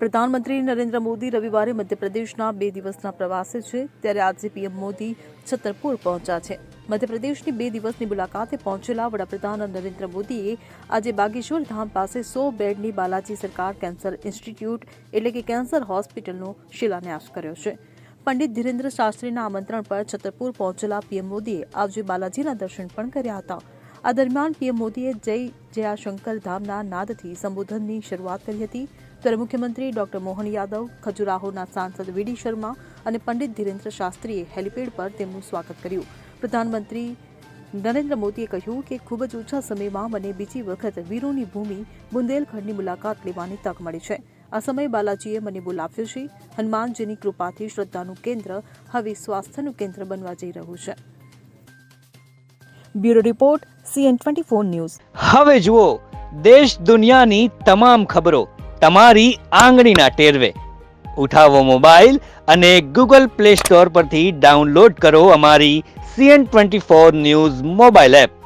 પ્રધાનમંત્રી નરેન્દ્ર મોદી રવિવારે મધ્યપ્રદેશના 2 દિવસના પ્રવાસે છે, ત્યારે આજે પીએમ મોદી છતરપુર પહોંચ્યા છે. મધ્યપ્રદેશની 2 દિવસની મુલાકાતે પહોંચેલા વડાપ્રધાન નરેન્દ્ર મોદીએ આજે બાગેશ્વર ધામ પાસે 100 બેડની બાલાજી સરકાર કેન્સર ઇન્સ્ટિટ્યૂટ એટલે કે કેન્સર હોસ્પિટલનો શિલાન્યાસ કર્યો છે. પંડિત ધીરેન્દ્ર શાસ્ત્રીના આમંત્રણ પર છતરપુર પહોંચેલા પીએમ મોદીએ આજે બાલાજીના દર્શન પણ કર્યા હતા. આ દરમિયાન પીએમ મોદીએ જય જયાશંકર ધામના નાદથી સંબોધનની શરૂઆત કરી હતી. ત્યારે મુખ્યમંત્રી ડોક્ટર મોહન યાદવ, ખજુરાહોના સાંસદ વીડી શર્મા અને પંડિત ધીરેન્દ્ર શાસ્ત્રીએ હેલિપેડ પર તેમનું સ્વાગત કર્યું. પ્રધાનમંત્રી નરેન્દ્ર મોદીએ કહ્યું કે ખૂબ જ ઓછા સમયમાં મને બીજી વખત વીરોની ભૂમિ બુંદેલખંડની મુલાકાત લેવાની તક મળી છે. આ સમયે બાલાજીએ મને બોલાવ્યો છે. હનુમાનજીની કૃપાથી શ્રદ્ધાનું કેન્દ્ર હવે સ્વાસ્થ્યનું કેન્દ્ર બનવા જઈ રહ્યું છે. Bureau report CN24 news. હવે જુઓ દેશ દુનિયાની તમામ ખબરો તમારી આંગળીના ટેરવે. ઉઠાવો મોબાઈલ અને Google Play Store પરથી ડાઉનલોડ કરો અમારી CN24 ન્યૂઝ મોબાઈલ એપ.